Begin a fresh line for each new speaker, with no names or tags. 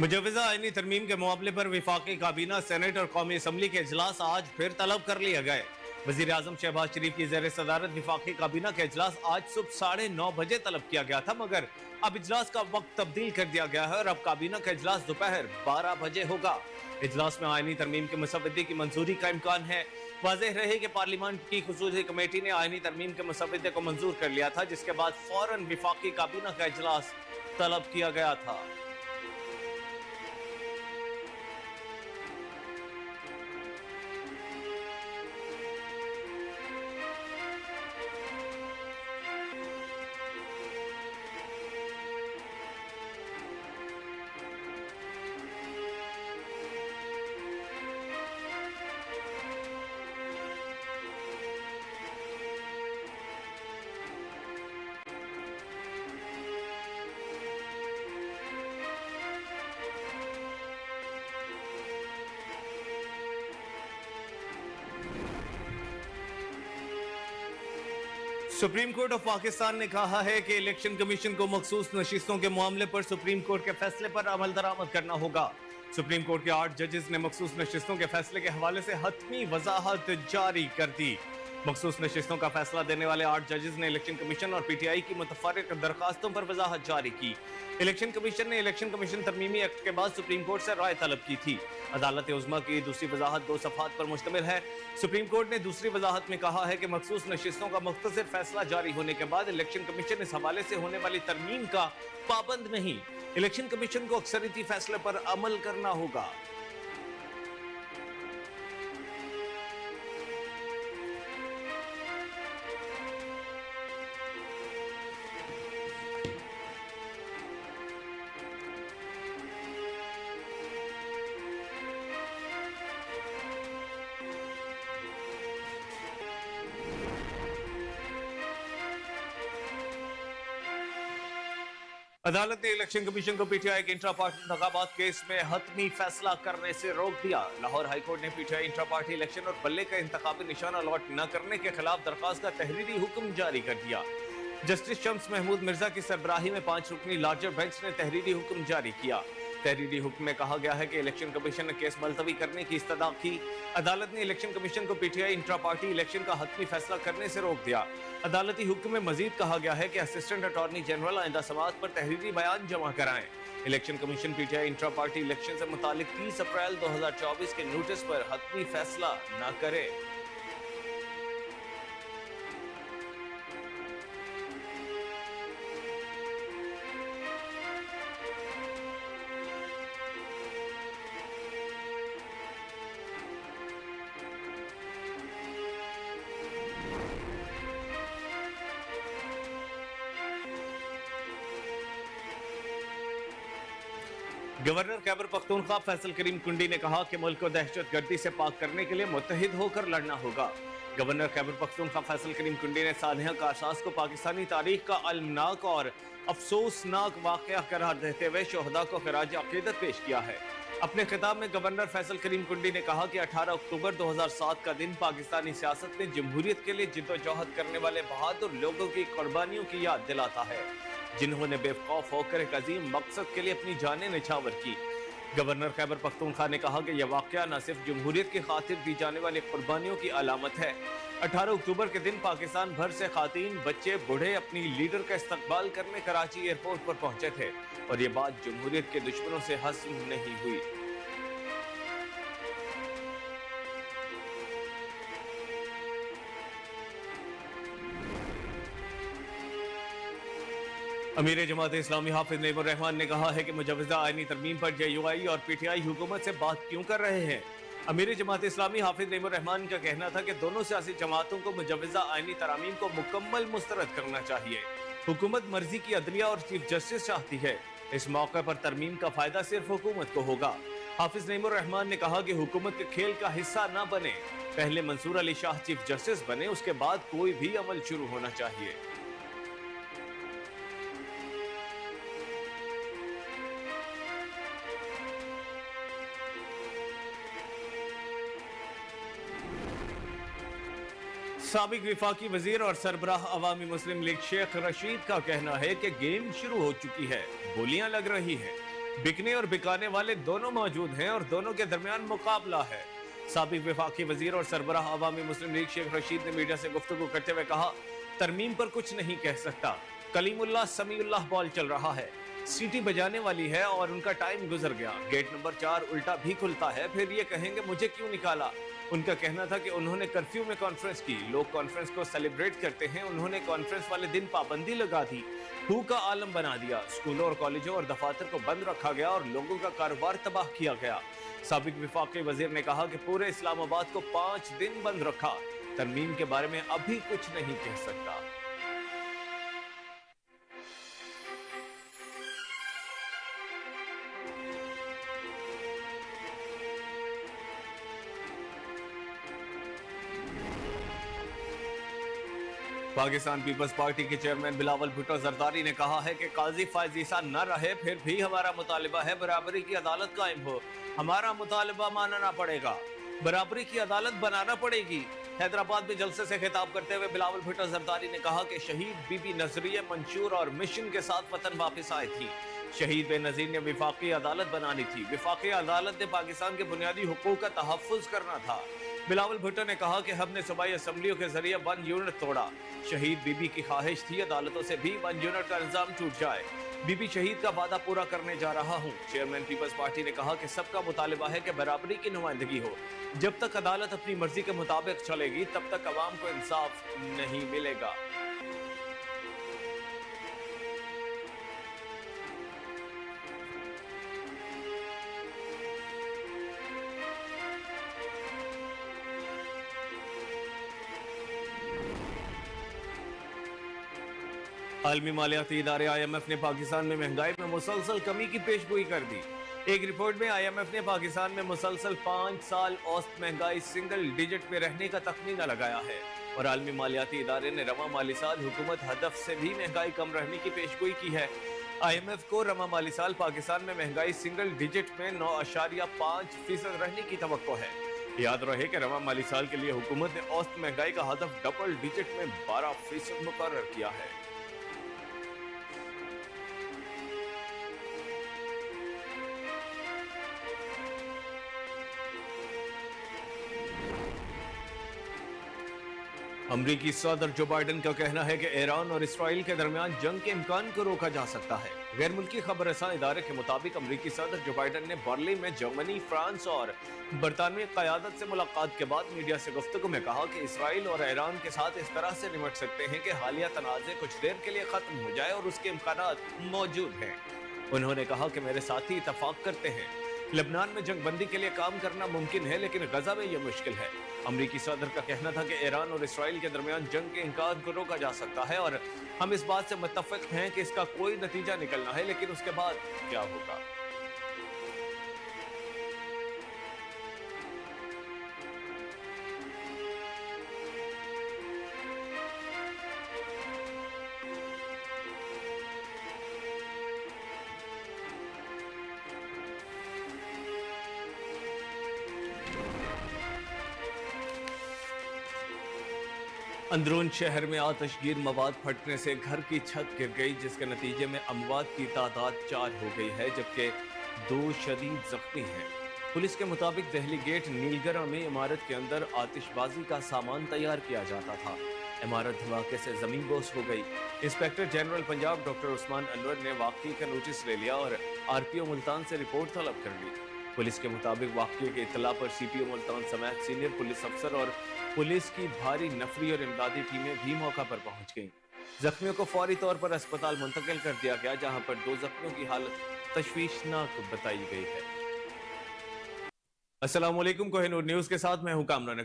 मुजवजा आईनी तरमीम के मामले पर वफाकी काबीना, सेनेट और कौमी असम्बली के इजलास आज फिर तलब कर लिए गए। वजीर आजम शहबाज शरीफ की ज़ेर सदारत वफाकी काबीना का इजलास आज सुबह 9:30 बजे तलब किया गया था, मगर अब इजलास का वक्त तब्दील कर दिया गया है और अब काबीना का इजलास दोपहर 12 बजे होगा। इजलास में आईनी तरमीम के मुसव्वदे की मंजूरी का इम्कान है। वाज़ेह रहे कि पार्लियामेंट की खुसूसी कमेटी ने आईनी तरमीम के मुसव्वदे को मंजूर कर लिया था, जिसके बाद फौरन वफाकी काबीना का इजलास तलब किया गया था। सुप्रीम कोर्ट ऑफ पाकिस्तान ने कहा है कि इलेक्शन कमीशन को मखसूस नशिस्तों के मामले पर सुप्रीम कोर्ट के फैसले पर अमल दरामद करना होगा। सुप्रीम कोर्ट के 8 जजेस ने मखसूस नशिस्तों के फैसले के हवाले से हतमी वजाहत जारी कर दी। मखसूस नशिस्तों का फैसला देने वाले 8 जजेस ने इलेक्शन कमीशन और पीटीआई की मुतफर्रिक दरखास्तों पर वजाहत जारी की। इलेक्शन कमीशन ने इलेक्शन कमीशन तरमीमी एक्ट के बाद सुप्रीम कोर्ट से राय तलब की थी। अदालत उज़्मा की दूसरी वजाहत 2 सफ़हात पर मुश्तमिल है। सुप्रीम कोर्ट ने दूसरी वजाहत में कहा है कि मखसूस नशिस्तों का मुख्तसर फैसला जारी होने के बाद इलेक्शन कमीशन इस हवाले से होने वाली तरमीम का पाबंद नहीं। इलेक्शन कमीशन को अक्सरियती फैसले पर अमल करना होगा। अदालत ने इलेक्शन कमीशन को पीटीआई के इंट्रा पार्टी इंतखाबात केस में हतमी फैसला करने से रोक दिया। लाहौर हाईकोर्ट ने पीटीआई इंट्रा पार्टी इलेक्शन और बल्ले का इंतखाबी निशान अलॉट न करने के खिलाफ दरखास्त का तहरीरी हुक्म जारी कर दिया। जस्टिस शम्स महमूद मिर्जा की सरबराही में 5 रुकनी लार्जर बेंच ने तहरीरी हुक्म जारी किया। तहरीरी हुक्म में कहा गया है कि इलेक्शन कमीशन ने केस मुलतवी करने की इस्तदा की। अदालत ने इलेक्शन कमीशन को पीटीआई इंट्रा पार्टी इलेक्शन का हतमी फैसला करने से रोक दिया। अदालती हुक्म में मजीद कहा गया है कि असिस्टेंट अटॉर्नी जनरल आइंदा समाअत पर तहरीरी बयान जमा कराएं। Election commission PTI intra party election से मुतालिक 30 अप्रैल 2024 के नोटिस पर हतमी फैसला न करे। गवर्नर खैबर पख्तूनख्वा फैसल करीम कुंडी ने कहा कि मुल्क को दहशतगर्दी से पाक करने के लिए मुत्तहिद होकर लड़ना होगा। गवर्नर खैबर पख्तूनख्वा फैसल करीम कुंडी ने सानिया कारसाज को पाकिस्तानी तारीख का अलमनाक और अफसोसनाक वाक़या करार देते हुए शोहदा को खिराज अकीदत पेश किया है। अपने खिताब में गवर्नर फैसल करीम कुंडी ने कहा कि 18 अक्टूबर 2007 का दिन पाकिस्तानी सियासत में जमहूरियत के लिए जिद्दोजहद करने वाले बहादुर लोगों की कुर्बानियों की याद दिलाता है, जिन्होंने बेवकौफ होकर एक अजीम मकसद के लिए अपनी जानें निछावर की। गवर्नर खैबर पख्तूनख्वा ने कहा कि यह वाक़या न सिर्फ जमहूरियत की खातिर दी जाने वाली कुर्बानियों की अलामत है। 18 अक्टूबर के दिन पाकिस्तान भर से खातीन, बच्चे, बूढ़े अपनी लीडर का इस्तकबाल करने कराची एयरपोर्ट पर पहुंचे थे और ये बात जमहूरियत के दुश्मनों से हज़म नहीं हुई। अमीर जमात इस्लामी हाफिज नईमुर रहमान ने कहा है कि मुजवजा आईनी तरमीम पर जेयूआई और पीटीआई हुकूमत से बात क्यों कर रहे हैं। अमीर जमात इस्लामी हाफिज नईमुर रहमान का कहना था कि दोनों सियासी जमातों को मुजवजा आईनी तरामीम को मुकम्मल मुस्तरद करना चाहिए। हुकूमत मर्जी की अदलिया और चीफ जस्टिस चाहती है। इस मौके पर तरमीम का फायदा सिर्फ हुकूमत को होगा। हाफिज नईमुर रहमान ने कहा कि हुकूमत के खेल का हिस्सा न बने, पहले मंसूर अली शाह चीफ जस्टिस बने, उसके बाद कोई भी अमल शुरू होना चाहिए। साबिक विफाकी वजीर और सरबराह अवामी मुस्लिम लीग शेख रशीद का कहना है कि गेम शुरू हो चुकी है, बोलियां लग रही हैं। बिकने और बिकाने वाले दोनों मौजूद हैं और दोनों के दरमियान मुकाबला है। साबिक वफाकी वजीर और सरबराह अवामी मुस्लिम लीग शेख रशीद ने मीडिया से गुफ्तगू करते हुए कहा, तरमीम पर कुछ नहीं कह सकता, कलीमुल्लाह समीउल्लाह बॉल चल रहा है, सीटी बजाने वाली है और उनका टाइम गुजर गया। गेट नंबर 4 उल्टा भी खुलता है, फिर ये कहेंगे मुझे क्यों निकाला। उनका कहना था कि उन्होंने कर्फ्यू में कॉन्फ्रेंस की, लोग कॉन्फ्रेंस को सेलिब्रेट करते हैं, उन्होंने कॉन्फ्रेंस वाले दिन पाबंदी लगा दी, हू का आलम बना दिया, स्कूलों और कॉलेजों और दफातर को बंद रखा गया और लोगों का कारोबार तबाह किया गया। साबिक वफाकी वजीर ने कहा कि पूरे इस्लामाबाद को 5 दिन बंद रखा, तरमीम के बारे में अभी कुछ नहीं कह सकता। पाकिस्तान पीपल्स पार्टी के चेयरमैन बिलावल भुट्टो जरदारी ने कहा है कि काजी फायज ईसा न रहे, फिर भी हमारा मुतालिबा है बराबरी की अदालत कायम हो। हमारा मुतालिबा मानना पड़ेगा, बराबरी की अदालत बनाना पड़ेगी। हैदराबाद में जलसे से खिताब करते हुए बिलावल भुट्टो जरदारी ने कहा कि शहीद बीबी नजरिया मंशूर और मिशन के साथ वतन वापस आए थी। शहीद बेनजीर ने विफाकी अदालत बनानी थी, विफाकी अदालत ने पाकिस्तान के बुनियादी हुकूक का तहफ़्फ़ुज़ करना था। बिलावल भुट्टो ने कहा कि हमने सूबाई असम्बलियों के जरिए 1 यूनिट तोड़ा। शहीद बीबी की ख्वाहिश थी अदालतों से भी 1 यूनिट का निज़ाम टूट जाए। बीबी शहीद का वादा पूरा करने जा रहा हूँ। चेयरमैन पीपल्स पार्टी ने कहा कि सबका मुतालिबा है कि बराबरी की नुमाइंदगी हो। जब तक अदालत अपनी मर्जी के मुताबिक चलेगी तब तक अवाम को इंसाफ नहीं मिलेगा। आलमी मालियाती इदारे IMF ने पाकिस्तान में महंगाई में मुसलसल कमी की पेशगोई कर दी। एक रिपोर्ट में IMF ने पाकिस्तान में मुसलसल 5 साल औसत महंगाई सिंगल डिजिट में रहने का तखमीना लगाया है और आलमी मालियाती इदारे ने रवा माली साल हुकूमत हदफ से भी महंगाई कम रहने की पेशगोई की है। IMF को रवा माली साल पाकिस्तान में महंगाई सिंगल डिजिट में 9.5% रहने की तवक्को है। याद रहे कि रवा माली साल के लिए हुकूमत ने औसत महंगाई का हदफ डबल डिजिट में 12% मुकर्रर किया है। अमरीकी सदर जो बाइडन का कहना है कि ईरान और इसराइल के दरमियान जंग के इम्कान को रोका जा सकता है। गैर मुल्की खबर रसां इदारे के मुताबिक अमरीकी सदर जो बाइडन ने बर्लिन में जर्मनी, फ्रांस और बरतानवी क़यादत से मुलाकात के बाद मीडिया से गुफ्तगू में कहा कि इसराइल और ईरान के साथ इस तरह से निपट सकते हैं कि हालिया तनाज़े कुछ देर के लिए खत्म हो जाए और उसके इम्कानात मौजूद हैं। उन्होंने कहा कि मेरे साथी इतफाक करते हैं, लेबनान में जंगबंदी के लिए काम करना मुमकिन है लेकिन गजा में यह मुश्किल है। अमरीकी सदर का कहना था कि ईरान और इसराइल के दरमियान जंग के इम्कान को रोका जा सकता है और हम इस बात से मुत्तफिक हैं कि इसका कोई नतीजा निकलना है, लेकिन उसके बाद क्या होगा। अंदरून शहर में आतशगीर मवाद फटने से घर की छत गिर गई, जिसके नतीजे में अमवात की तादाद 4 हो गई है जबकि 2 शदीद जख्मी हैं। पुलिस के मुताबिक दहली गेट नीलगरा में इमारत के अंदर आतिशबाजी का सामान तैयार किया जाता था। इमारत धमाके से जमीन बोस हो गई। Inspector general Punjab doctor Usman Anwar ने वाक़ई का नोटिस ले लिया और RPO मुल्तान से रिपोर्ट तलब कर ली। पुलिस के मुताबिक वाक़ये की इत्तला पर CPO मुल्तान समेत सीनियर पुलिस अफसर और पुलिस की भारी नफरी और इमदादी टीमें भी मौका पर पहुंच गईं। जख्मियों को फौरी तौर पर अस्पताल मुंतकिल कर दिया गया, जहां पर 2 जख्मियों की हालत तशवीशनाक बताई गई है। अस्सलाम वालेकुम, कोहिनूर न्यूज़ के साथ मैं हूं कामरान अकरम।